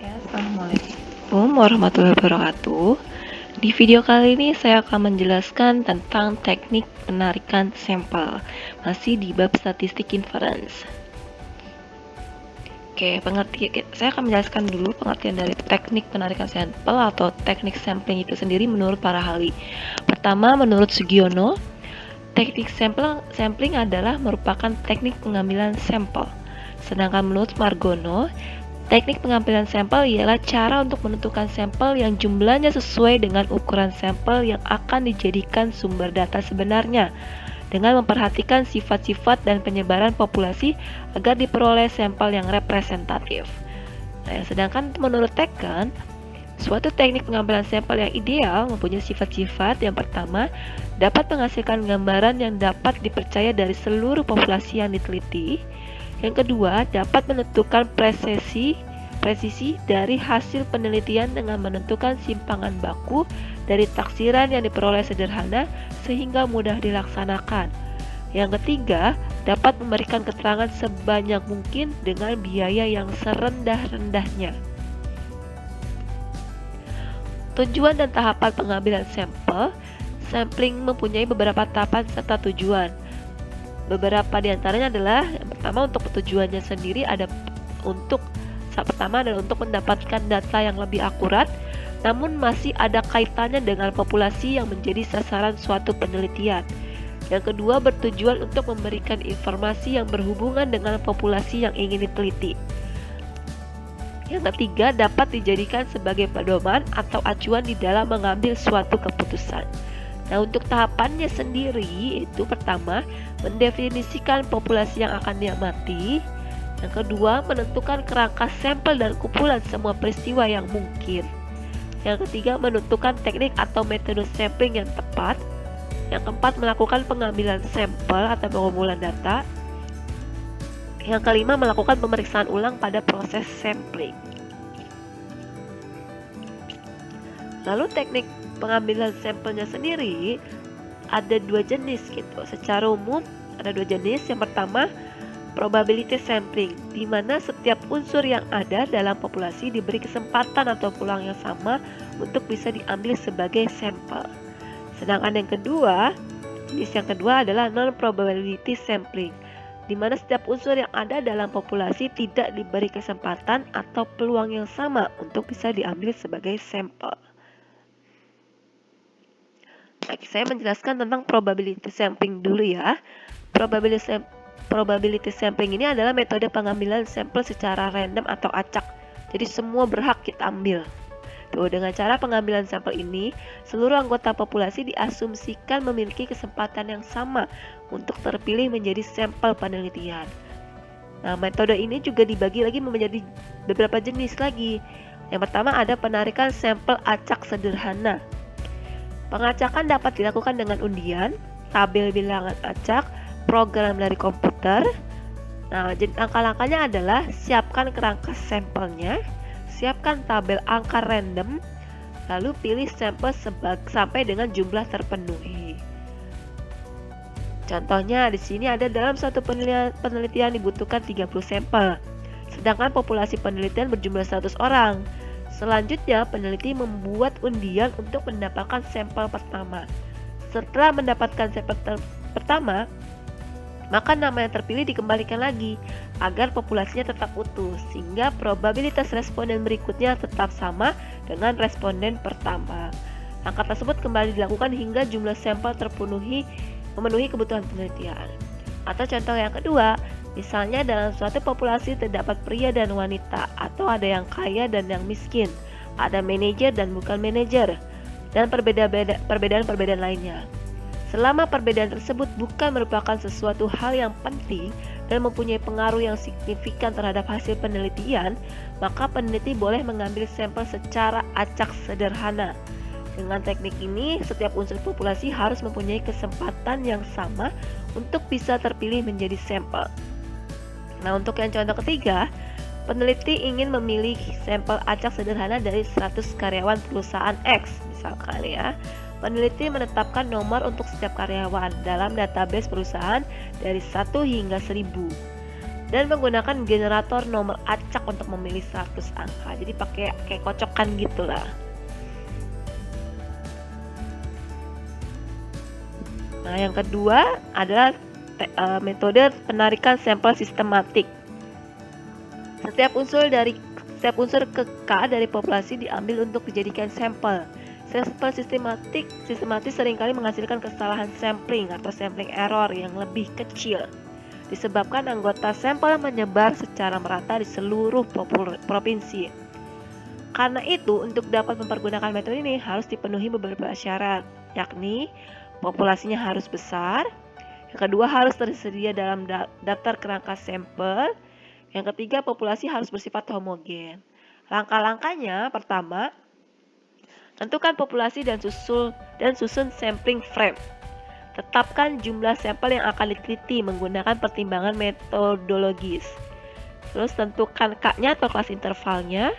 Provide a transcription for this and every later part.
Ya, Assalamualaikum warahmatullahi wabarakatuh. Di video kali ini saya akan menjelaskan tentang teknik penarikan sampel, masih di bab statistik inference. Saya akan menjelaskan dulu pengertian dari teknik penarikan sampel atau teknik sampling itu sendiri menurut para ahli. Pertama, menurut Sugiono, teknik sampling adalah merupakan teknik pengambilan sampel. Sedangkan menurut Margono, teknik pengambilan sampel ialah cara untuk menentukan sampel yang jumlahnya sesuai dengan ukuran sampel yang akan dijadikan sumber data sebenarnya, dengan memperhatikan sifat-sifat dan penyebaran populasi agar diperoleh sampel yang representatif. Sedangkan menurut Tekken, suatu teknik pengambilan sampel yang ideal mempunyai sifat-sifat. Yang pertama, dapat menghasilkan gambaran yang dapat dipercaya dari seluruh populasi yang diteliti. Yang kedua, dapat menentukan presisi dari hasil penelitian dengan menentukan simpangan baku dari taksiran yang diperoleh sederhana sehingga mudah dilaksanakan. Yang ketiga, dapat memberikan keterangan sebanyak mungkin dengan biaya yang serendah-rendahnya. Tujuan dan tahapan pengambilan sampel. Sampling mempunyai beberapa tahapan serta tujuan. Beberapa diantaranya adalah yang pertama, untuk tujuannya sendiri pertama adalah untuk mendapatkan data yang lebih akurat, namun masih ada kaitannya dengan populasi yang menjadi sasaran suatu penelitian. Yang kedua, bertujuan untuk memberikan informasi yang berhubungan dengan populasi yang ingin diteliti. Yang ketiga, dapat dijadikan sebagai pedoman atau acuan di dalam mengambil suatu keputusan. Nah, untuk tahapannya sendiri itu pertama, mendefinisikan populasi yang akan diamati. Yang kedua, menentukan kerangka sampel dan kumpulan semua peristiwa yang mungkin. Yang ketiga, menentukan teknik atau metode sampling yang tepat. Yang keempat, melakukan pengambilan sampel atau pengumpulan data. Yang kelima, melakukan pemeriksaan ulang pada proses sampling. Lalu teknik pengambilan sampelnya sendiri ada dua jenis gitu. Secara umum ada dua jenis. Yang pertama, probability sampling, di mana setiap unsur yang ada dalam populasi diberi kesempatan atau peluang yang sama untuk bisa diambil sebagai sampel. Sedangkan jenis yang kedua adalah non-probability sampling, di mana setiap unsur yang ada dalam populasi tidak diberi kesempatan atau peluang yang sama untuk bisa diambil sebagai sampel. Saya menjelaskan tentang probability sampling dulu ya. Probability sampling ini adalah metode pengambilan sampel secara random atau acak. Jadi semua berhak kita ambil. Dengan cara pengambilan sampel ini, seluruh anggota populasi diasumsikan memiliki kesempatan yang sama untuk terpilih menjadi sampel penelitian. Nah, metode ini juga dibagi lagi menjadi beberapa jenis lagi. Yang pertama, ada penarikan sampel acak sederhana. Pengacakan dapat dilakukan dengan undian, tabel bilangan acak, program dari komputer. Nah, langkah-langkahnya adalah siapkan kerangka sampelnya, siapkan tabel angka random, lalu pilih sampel sampai dengan jumlah terpenuhi. Contohnya di sini ada dalam satu penelitian dibutuhkan 30 sampel, sedangkan populasi penelitian berjumlah 100 orang. Selanjutnya, peneliti membuat undian untuk mendapatkan sampel pertama. Setelah mendapatkan sampel pertama, maka nama yang terpilih dikembalikan lagi agar populasinya tetap utuh, sehingga probabilitas responden berikutnya tetap sama dengan responden pertama. Langkah tersebut kembali dilakukan hingga jumlah sampel memenuhi kebutuhan penelitian. Atau contoh yang kedua, misalnya dalam suatu populasi terdapat pria dan wanita, atau ada yang kaya dan yang miskin, ada manajer dan bukan manajer, dan perbedaan-perbedaan lainnya. Selama perbedaan tersebut bukan merupakan sesuatu hal yang penting dan mempunyai pengaruh yang signifikan terhadap hasil penelitian, maka peneliti boleh mengambil sampel secara acak sederhana. Dengan teknik ini, setiap unsur populasi harus mempunyai kesempatan yang sama untuk bisa terpilih menjadi sampel. Nah, untuk yang contoh ketiga, peneliti ingin memilih sampel acak sederhana dari 100 karyawan perusahaan X, misalkan ya. Peneliti menetapkan nomor untuk setiap karyawan dalam database perusahaan dari 1 hingga 1000. dan menggunakan generator nomor acak untuk memilih 100 angka. Jadi pakai kayak kocokan gitulah. Nah, yang kedua adalah metode penarikan sampel sistematik. Setiap unsur ke K dari populasi diambil untuk dijadikan sampel. Sampel sistematis seringkali menghasilkan kesalahan sampling atau sampling error yang lebih kecil, disebabkan anggota sampel menyebar secara merata di seluruh provinsi. Karena itu, untuk dapat mempergunakan metode ini harus dipenuhi beberapa syarat, yakni populasinya harus besar, yang kedua harus tersedia dalam daftar kerangka sampel, yang ketiga populasi harus bersifat homogen. Langkah-langkahnya, pertama, tentukan populasi dan susun sampling frame. Tetapkan jumlah sampel yang akan diteliti menggunakan pertimbangan metodologis. Terus tentukan K-nya atau kelas intervalnya.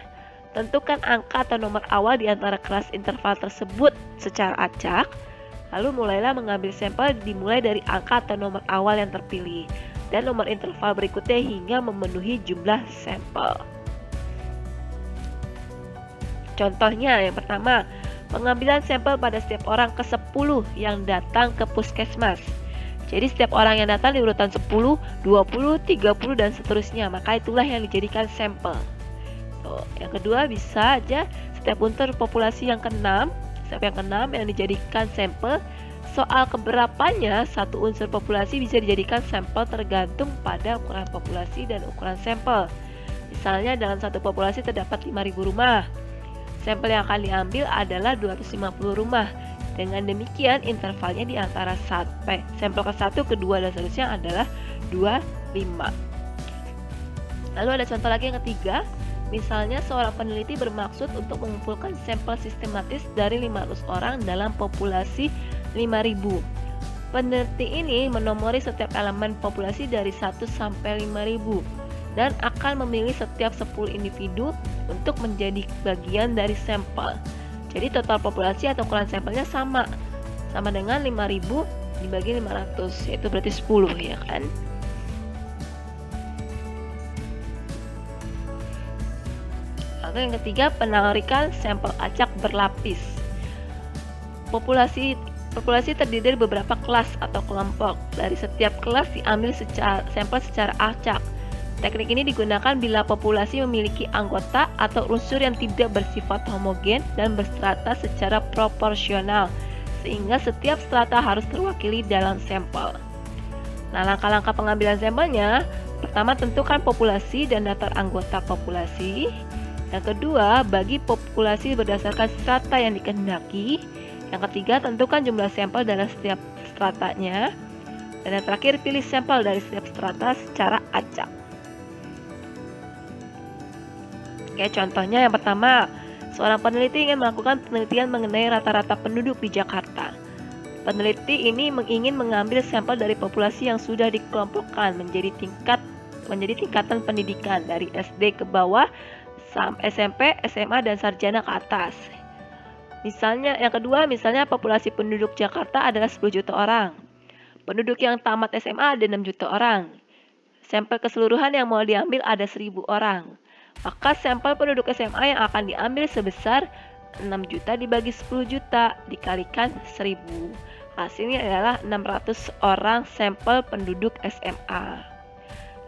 Tentukan angka atau nomor awal di antara kelas interval tersebut secara acak. Lalu mulailah mengambil sampel dimulai dari angka atau nomor awal yang terpilih dan nomor interval berikutnya hingga memenuhi jumlah sampel. Contohnya, yang pertama, pengambilan sampel pada setiap orang ke-10 yang datang ke puskesmas. Jadi setiap orang yang datang di urutan 10, 20, 30 dan seterusnya, maka itulah yang dijadikan sampel. Yang kedua, bisa aja setiap unsur populasi yang ke-6 yang dijadikan sampel. Soal keberapanya satu unsur populasi bisa dijadikan sampel tergantung pada ukuran populasi dan ukuran sampel. Misalnya dalam satu populasi terdapat 5.000 rumah. Sampel yang akan diambil adalah 250 rumah. Dengan demikian intervalnya di antara sampel ke-1, ke-2 dan seterusnya adalah 25. Lalu ada contoh lagi yang ketiga. Misalnya seorang peneliti bermaksud untuk mengumpulkan sampel sistematis dari 500 orang dalam populasi 5.000. Peneliti ini menomori setiap elemen populasi dari 1 sampai 5.000 dan akan memilih setiap 10 individu untuk menjadi bagian dari sampel. Jadi total populasi atau ukuran sampelnya sama dengan 5.000 dibagi 500, yaitu berarti 10 ya kan. Lalu yang ketiga, penarikan sampel acak berlapis. Populasi terdiri dari beberapa kelas atau kelompok. Dari setiap kelas diambil sampel secara acak. Teknik ini digunakan bila populasi memiliki anggota atau unsur yang tidak bersifat homogen dan berstrata secara proporsional, sehingga setiap strata harus terwakili dalam sampel. Nah, langkah-langkah pengambilan sampelnya, pertama tentukan populasi dan daftar anggota populasi. Yang kedua, bagi populasi berdasarkan strata yang dikehendaki. Yang ketiga, tentukan jumlah sampel dalam setiap stratanya. Dan yang terakhir, pilih sampel dari setiap strata secara acak. Oke, contohnya yang pertama, seorang peneliti ingin melakukan penelitian mengenai rata-rata penduduk di Jakarta. Peneliti ini ingin mengambil sampel dari populasi yang sudah dikelompokkan menjadi tingkatan pendidikan dari SD ke bawah, SMP, SMA, dan sarjana ke atas. Misalnya, yang kedua, populasi penduduk Jakarta adalah 10 juta orang. Penduduk yang tamat SMA ada 6 juta orang. Sampel keseluruhan yang mau diambil ada 1.000 orang. Maka sampel penduduk SMA yang akan diambil sebesar 6 juta dibagi 10 juta dikalikan 1.000. Hasilnya adalah 600 orang sampel penduduk SMA.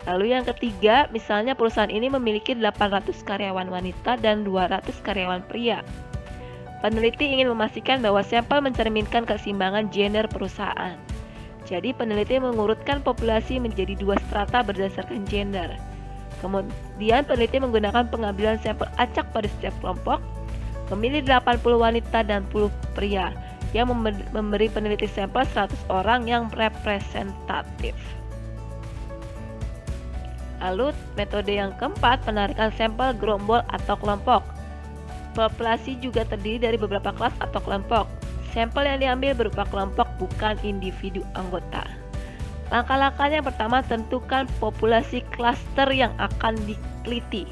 Lalu yang ketiga, misalnya perusahaan ini memiliki 800 karyawan wanita dan 200 karyawan pria. Peneliti ingin memastikan bahwa sampel mencerminkan keseimbangan gender perusahaan. Jadi peneliti mengurutkan populasi menjadi 2 strata berdasarkan gender. Kemudian peneliti menggunakan pengambilan sampel acak pada setiap kelompok, memilih 80 wanita dan 10 pria, yang memberi peneliti sampel 100 orang yang representatif. Lalu metode yang keempat, penarikan sampel gerombol atau kelompok. Populasi juga terdiri dari beberapa kelas atau kelompok. Sampel yang diambil berupa kelompok, bukan individu anggota. Langkah-langkahnya, yang pertama, tentukan populasi klaster yang akan diteliti.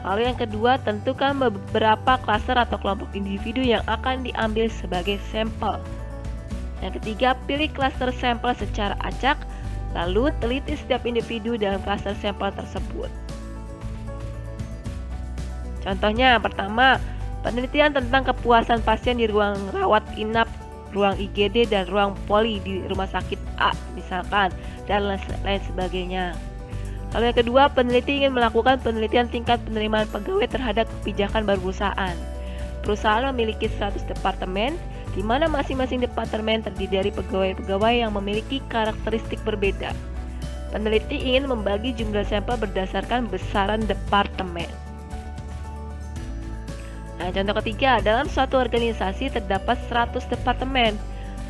Lalu yang kedua, tentukan beberapa klaster atau kelompok individu yang akan diambil sebagai sampel. Yang ketiga, pilih klaster sampel secara acak. Lalu, teliti setiap individu dalam klaster sampel tersebut. Contohnya, pertama, penelitian tentang kepuasan pasien di ruang rawat inap, ruang IGD, dan ruang poli di rumah sakit A, misalkan, dan lain sebagainya. Lalu yang kedua, peneliti ingin melakukan penelitian tingkat penerimaan pegawai terhadap kebijakan baru perusahaan. Perusahaan memiliki 100 departemen, di mana masing-masing departemen terdiri dari pegawai-pegawai yang memiliki karakteristik berbeda. Peneliti ingin membagi jumlah sampel berdasarkan besaran departemen. Nah, contoh ketiga, dalam suatu organisasi terdapat 100 departemen.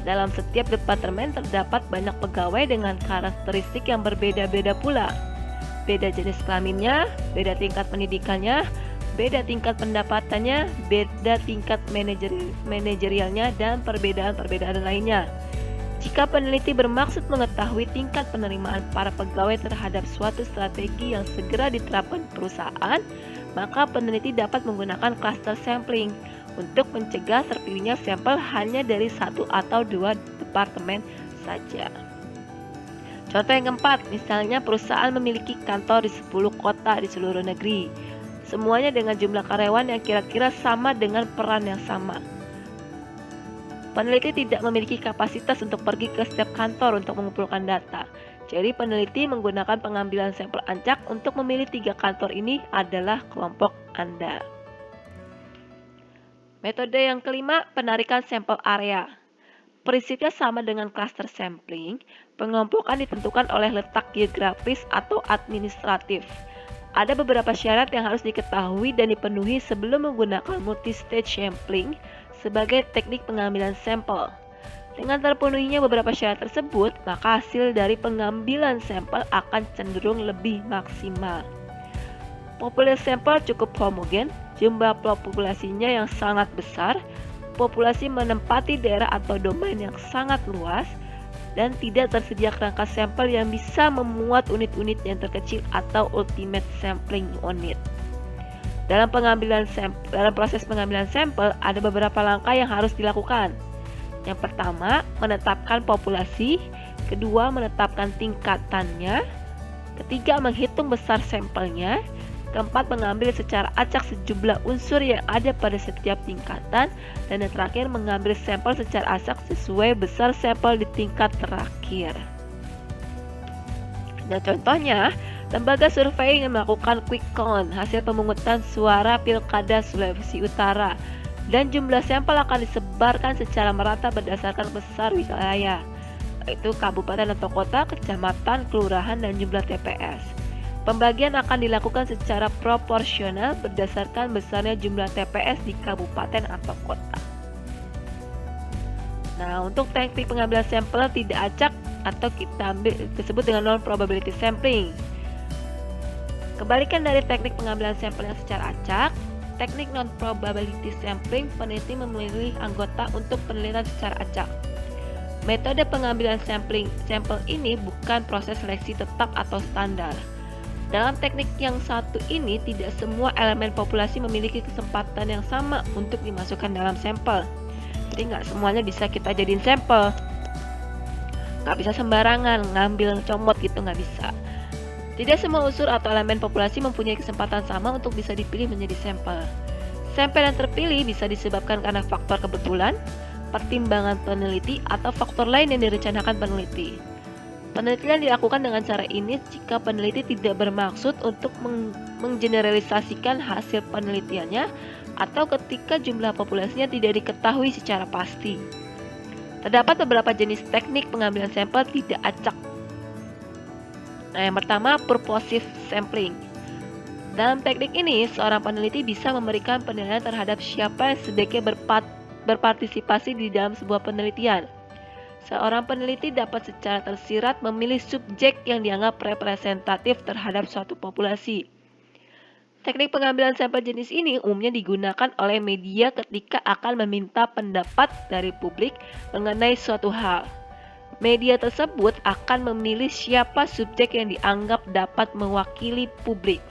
Dalam setiap departemen terdapat banyak pegawai dengan karakteristik yang berbeda-beda pula. Beda jenis kelaminnya, beda tingkat pendidikannya, beda tingkat pendapatannya, beda tingkat manajerialnya, dan perbedaan-perbedaan lainnya. Jika peneliti bermaksud mengetahui tingkat penerimaan para pegawai terhadap suatu strategi yang segera diterapkan perusahaan, maka peneliti dapat menggunakan cluster sampling untuk mencegah terpilihnya sampel hanya dari 1 atau 2 departemen saja. Contoh yang keempat, misalnya perusahaan memiliki kantor di 10 kota di seluruh negeri. Semuanya dengan jumlah karyawan yang kira-kira sama dengan peran yang sama. Peneliti tidak memiliki kapasitas untuk pergi ke setiap kantor untuk mengumpulkan data. Jadi peneliti menggunakan pengambilan sampel acak untuk memilih 3 kantor ini adalah kelompok Anda. Metode yang kelima, penarikan sampel area. Prinsipnya sama dengan cluster sampling, pengelompokan ditentukan oleh letak geografis atau administratif. Ada beberapa syarat yang harus diketahui dan dipenuhi sebelum menggunakan multi-stage sampling sebagai teknik pengambilan sampel. Dengan terpenuhinya beberapa syarat tersebut, maka hasil dari pengambilan sampel akan cenderung lebih maksimal. Populasi sampel cukup homogen, jumlah populasinya yang sangat besar, populasi menempati daerah atau domain yang sangat luas, dan tidak tersedia kerangka sampel yang bisa memuat unit-unit yang terkecil atau ultimate sampling unit. Dalam proses pengambilan sampel ada beberapa langkah yang harus dilakukan. Yang pertama, menetapkan populasi, kedua, menetapkan tingkatannya, ketiga, menghitung besar sampelnya, keempat, mengambil secara acak sejumlah unsur yang ada pada setiap tingkatan, dan yang terakhir, mengambil sampel secara acak sesuai besar sampel di tingkat terakhir. Nah, contohnya, lembaga survei yang melakukan quick count hasil pemungutan suara Pilkada Sulawesi Utara, dan jumlah sampel akan disebarkan secara merata berdasarkan besar wilayah, yaitu kabupaten atau kota, kecamatan, kelurahan, dan jumlah TPS. Pembagian akan dilakukan secara proporsional berdasarkan besarnya jumlah TPS di kabupaten atau kota. Nah, untuk teknik pengambilan sampel tidak acak atau kita disebut dengan non-probability sampling. Kebalikan dari teknik pengambilan sampel yang secara acak, teknik non-probability sampling, peneliti memilih anggota untuk penelitian secara acak. Metode pengambilan sampel ini bukan proses seleksi tetap atau standar. Dalam teknik yang satu ini, tidak semua elemen populasi memiliki kesempatan yang sama untuk dimasukkan dalam sampel. Jadi nggak semuanya bisa kita jadiin sampel. Nggak bisa sembarangan ngambil comot gitu, nggak bisa. Tidak semua unsur atau elemen populasi mempunyai kesempatan sama untuk bisa dipilih menjadi sampel. Sampel yang terpilih bisa disebabkan karena faktor kebetulan, pertimbangan peneliti, atau faktor lain yang direncanakan peneliti. Penelitian dilakukan dengan cara ini jika peneliti tidak bermaksud untuk menggeneralisasikan hasil penelitiannya atau ketika jumlah populasinya tidak diketahui secara pasti. Terdapat beberapa jenis teknik pengambilan sampel tidak acak. Nah, yang pertama, purposive sampling. Dalam teknik ini, seorang peneliti bisa memberikan penilaian terhadap siapa yang sebaiknya berpartisipasi di dalam sebuah penelitian. Seorang peneliti dapat secara tersirat memilih subjek yang dianggap representatif terhadap suatu populasi. Teknik pengambilan sampel jenis ini umumnya digunakan oleh media ketika akan meminta pendapat dari publik mengenai suatu hal. Media tersebut akan memilih siapa subjek yang dianggap dapat mewakili publik.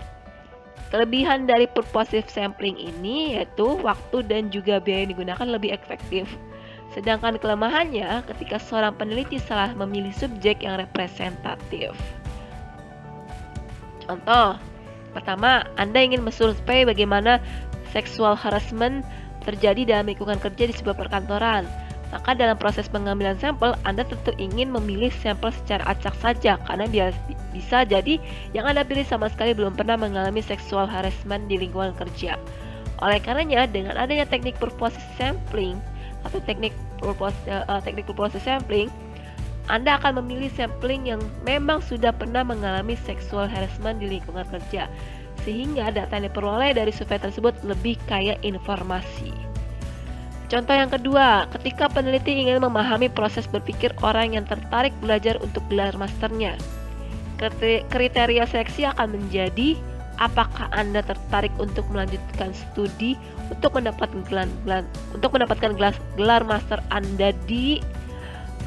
Kelebihan dari purposive sampling ini yaitu waktu dan juga biaya yang digunakan lebih efektif. Sedangkan kelemahannya ketika seorang peneliti salah memilih subjek yang representatif. Contoh, pertama, Anda ingin mensurvei bagaimana seksual harassment terjadi dalam lingkungan kerja di sebuah perkantoran. Maka dalam proses pengambilan sampel, Anda tentu ingin memilih sampel secara acak saja karena bisa jadi yang Anda pilih sama sekali belum pernah mengalami seksual harassment di lingkungan kerja. Oleh karenanya, dengan adanya teknik purpose sampling atau teknik purpose sampling, Anda akan memilih sampling yang memang sudah pernah mengalami seksual harassment di lingkungan kerja, sehingga data yang diperoleh dari survei tersebut lebih kaya informasi. Contoh yang kedua, ketika peneliti ingin memahami proses berpikir orang yang tertarik belajar untuk gelar masternya, kriteria seleksi akan menjadi apakah Anda tertarik untuk melanjutkan studi untuk mendapatkan gelar master Anda di.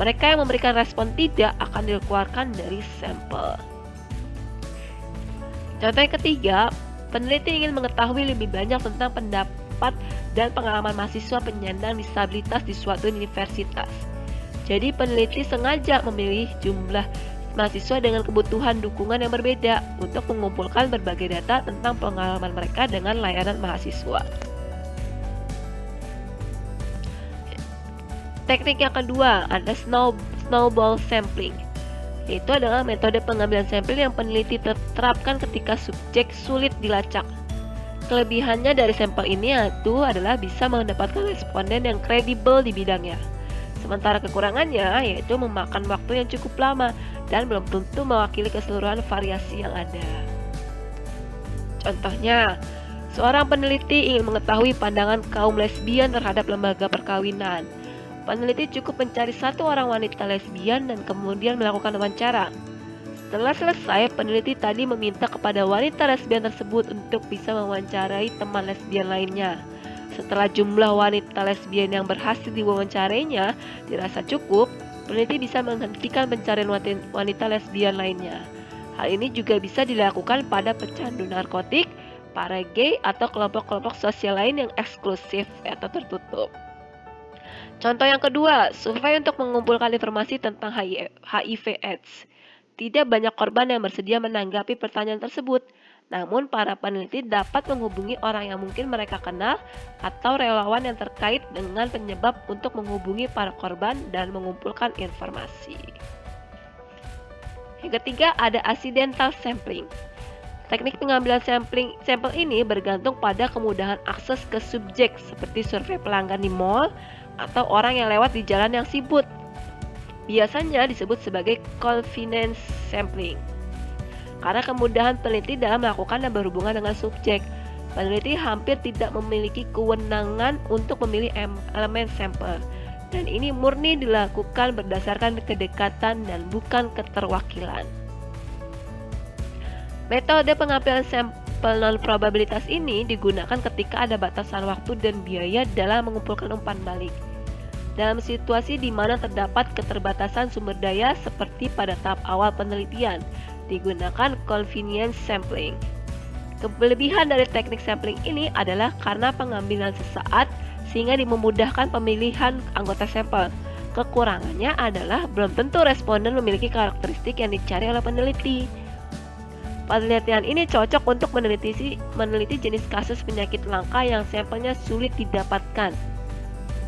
Mereka yang memberikan respon tidak akan dikeluarkan dari sampel. Contoh yang ketiga, peneliti ingin mengetahui lebih banyak tentang pendapat dan pengalaman mahasiswa penyandang disabilitas di suatu universitas. Jadi peneliti sengaja memilih jumlah mahasiswa dengan kebutuhan dukungan yang berbeda untuk mengumpulkan berbagai data tentang pengalaman mereka dengan layanan mahasiswa. Teknik yang kedua ada snowball sampling. Itu adalah metode pengambilan sampel yang peneliti terapkan ketika subjek sulit dilacak. Kelebihannya dari sampel ini adalah bisa mendapatkan responden yang kredibel di bidangnya. Sementara kekurangannya yaitu memakan waktu yang cukup lama dan belum tentu mewakili keseluruhan variasi yang ada. Contohnya, seorang peneliti ingin mengetahui pandangan kaum lesbian terhadap lembaga perkawinan. Peneliti cukup mencari satu orang wanita lesbian dan kemudian melakukan wawancara. Setelah selesai, peneliti tadi meminta kepada wanita lesbian tersebut untuk bisa mewawancarai teman lesbian lainnya. Setelah jumlah wanita lesbian yang berhasil diwawancarainya dirasa cukup, peneliti bisa menghentikan pencarian wanita lesbian lainnya. Hal ini juga bisa dilakukan pada pecandu narkotik, para gay, atau kelompok-kelompok sosial lain yang eksklusif atau tertutup. Contoh yang kedua, survei untuk mengumpulkan informasi tentang HIV/AIDS. Tidak banyak korban yang bersedia menanggapi pertanyaan tersebut, namun para peneliti dapat menghubungi orang yang mungkin mereka kenal atau relawan yang terkait dengan penyebab untuk menghubungi para korban dan mengumpulkan informasi. Yang ketiga ada accidental sampling. Teknik pengambilan sampel ini bergantung pada kemudahan akses ke subjek seperti survei pelanggan di mall atau orang yang lewat di jalan yang sibuk. Biasanya disebut sebagai convenience sampling. Karena kemudahan peneliti dalam melakukan dan berhubungan dengan subjek, peneliti hampir tidak memiliki kewenangan untuk memilih elemen sampel. Dan ini murni dilakukan berdasarkan kedekatan dan bukan keterwakilan. Metode pengambilan sampel non-probabilitas ini digunakan ketika ada batasan waktu dan biaya dalam mengumpulkan umpan balik. Dalam situasi di mana terdapat keterbatasan sumber daya seperti pada tahap awal penelitian, digunakan convenience sampling. Kelebihan dari teknik sampling ini adalah karena pengambilan sesaat sehingga memudahkan pemilihan anggota sampel. Kekurangannya adalah belum tentu responden memiliki karakteristik yang dicari oleh peneliti. Penelitian ini cocok untuk meneliti jenis kasus penyakit langka yang sampelnya sulit didapatkan.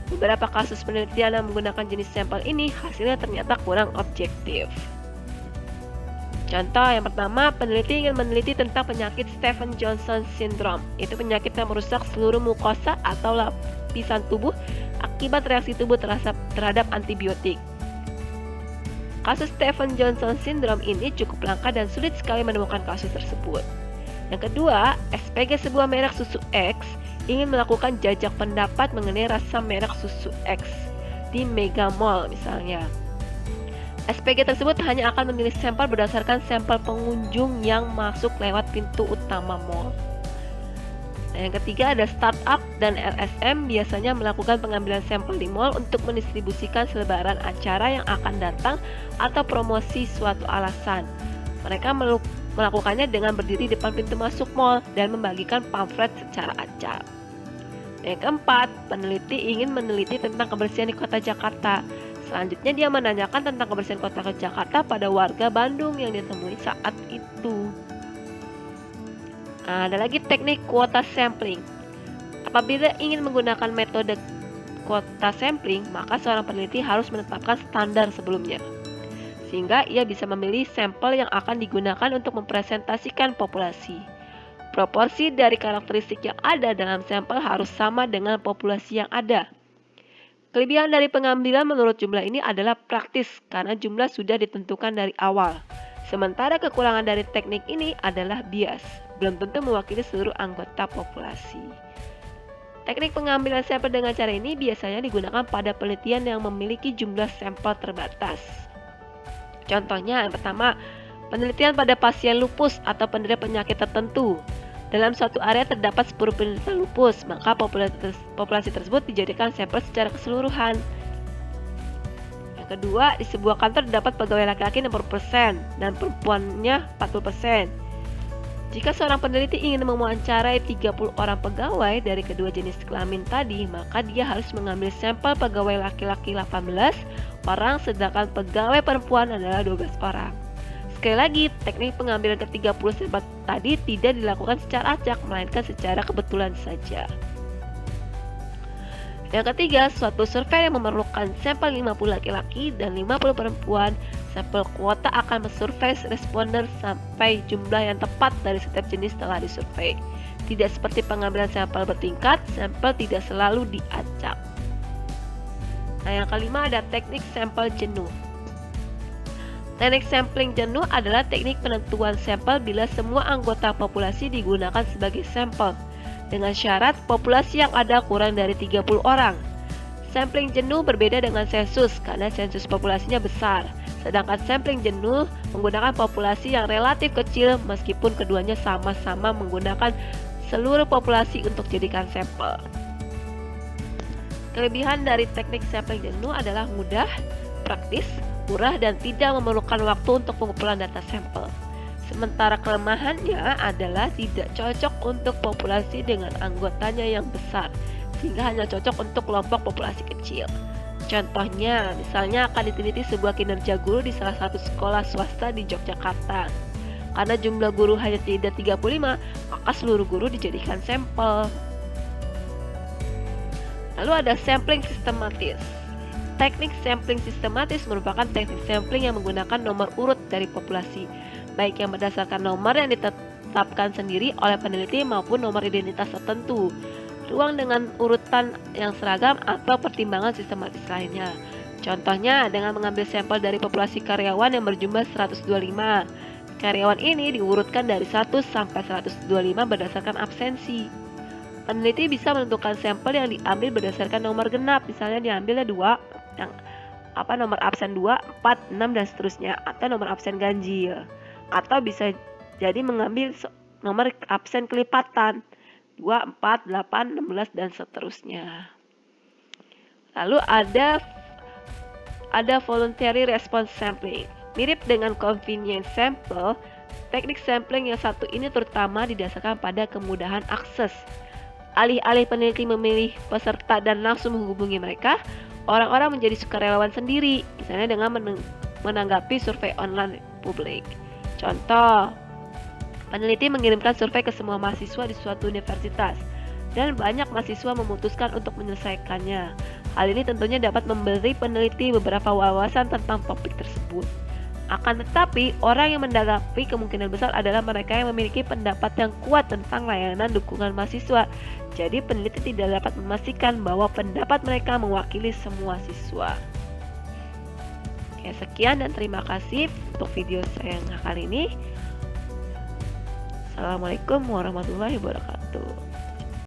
Beberapa kasus penelitian yang menggunakan jenis sampel ini hasilnya ternyata kurang objektif. Contoh yang pertama, peneliti ingin meneliti tentang penyakit Stevens-Johnson syndrome. Itu penyakit yang merusak seluruh mukosa atau lapisan tubuh akibat reaksi tubuh terhadap antibiotik. Kasus Stevens-Johnson syndrome ini cukup langka dan sulit sekali menemukan kasus tersebut. Yang kedua, SPG sebuah merek susu X ingin melakukan jajak pendapat mengenai rasa merek susu X di Mega Mall misalnya. SPG tersebut hanya akan memilih sampel berdasarkan sampel pengunjung yang masuk lewat pintu utama mall. Yang ketiga ada startup dan LSM biasanya melakukan pengambilan sampel di mall untuk mendistribusikan selebaran acara yang akan datang atau promosi suatu alasan. Mereka melakukannya dengan berdiri depan pintu masuk mall dan membagikan pamflet secara acak. Yang keempat, peneliti ingin meneliti tentang kebersihan di kota Jakarta. Selanjutnya dia menanyakan tentang kebersihan kota Jakarta pada warga Bandung yang ditemui saat itu. Nah, ada lagi teknik kuota sampling. Apabila ingin menggunakan metode kuota sampling, maka seorang peneliti harus menetapkan standar sebelumnya, sehingga ia bisa memilih sampel yang akan digunakan untuk mempresentasikan populasi. Proporsi dari karakteristik yang ada dalam sampel harus sama dengan populasi yang ada. Kelebihan dari pengambilan menurut jumlah ini adalah praktis karena jumlah sudah ditentukan dari awal. Sementara kekurangan dari teknik ini adalah bias, belum tentu mewakili seluruh anggota populasi. Teknik pengambilan sampel dengan cara ini biasanya digunakan pada penelitian yang memiliki jumlah sampel terbatas. Contohnya, yang pertama, penelitian pada pasien lupus atau penderita penyakit tertentu. Dalam suatu area terdapat 10 penderita lupus, maka populasi tersebut dijadikan sampel secara keseluruhan. Yang kedua, di sebuah kantor terdapat pegawai laki-laki 60% dan perempuannya 40%. Jika seorang peneliti ingin mewawancarai 30 orang pegawai dari kedua jenis kelamin tadi, maka dia harus mengambil sampel pegawai laki-laki 18 orang, sedangkan pegawai perempuan adalah 12 orang. Sekali lagi, teknik pengambilan ke-30 sampel tadi tidak dilakukan secara acak, melainkan secara kebetulan saja. Yang ketiga, suatu survei yang memerlukan sampel 50 laki-laki dan 50 perempuan, sampel kuota akan mensurvei responden sampai jumlah yang tepat dari setiap jenis telah disurvei. Tidak seperti pengambilan sampel bertingkat, sampel tidak selalu diacak. Nah, yang kelima ada teknik sampel jenuh. Teknik sampling jenuh adalah teknik penentuan sampel bila semua anggota populasi digunakan sebagai sampel, dengan syarat populasi yang ada kurang dari 30 orang. Sampling jenuh berbeda dengan sensus karena sensus populasinya besar, sedangkan sampling jenuh menggunakan populasi yang relatif kecil meskipun keduanya sama-sama menggunakan seluruh populasi untuk jadikan sampel. Kelebihan dari teknik sampling jenuh adalah mudah, praktis, murah, dan tidak memerlukan waktu untuk pengumpulan data sampel. Sementara kelemahannya adalah tidak cocok untuk populasi dengan anggotanya yang besar, sehingga hanya cocok untuk kelompok populasi kecil. Contohnya, misalnya akan diteliti sebuah kinerja guru di salah satu sekolah swasta di Yogyakarta. Karena jumlah guru hanya tidak 35, maka seluruh guru dijadikan sampel. Lalu ada sampling sistematis. Teknik sampling sistematis merupakan teknik sampling yang menggunakan nomor urut dari populasi, baik yang berdasarkan nomor yang ditetapkan sendiri oleh peneliti maupun nomor identitas tertentu, ruang dengan urutan yang seragam, atau pertimbangan sistematis lainnya. Contohnya dengan mengambil sampel dari populasi karyawan yang berjumlah 125. Karyawan ini diurutkan dari 1 sampai 125 berdasarkan absensi. Peneliti bisa menentukan sampel yang diambil berdasarkan nomor genap, misalnya diambilnya 2, yang nomor absen 2, 4, 6, dan seterusnya, atau nomor absen ganjil. Atau bisa jadi mengambil nomor absen kelipatan 2, 4, 8, 16, dan seterusnya. Lalu ada voluntary response sampling. Mirip dengan convenience sample, teknik sampling yang satu ini terutama didasarkan pada kemudahan akses. Alih-alih peneliti memilih peserta dan langsung menghubungi mereka, orang-orang menjadi sukarelawan sendiri, misalnya dengan menanggapi survei online publik. Contoh, peneliti mengirimkan survei ke semua mahasiswa di suatu universitas, dan banyak mahasiswa memutuskan untuk menyelesaikannya. Hal ini tentunya dapat memberi peneliti beberapa wawasan tentang topik tersebut. Akan tetapi, orang yang menanggapi kemungkinan besar adalah mereka yang memiliki pendapat yang kuat tentang layanan dukungan mahasiswa. Jadi peneliti tidak dapat memastikan bahwa pendapat mereka mewakili semua siswa. Oke, sekian dan terima kasih untuk video saya kali ini. Assalamualaikum warahmatullahi wabarakatuh.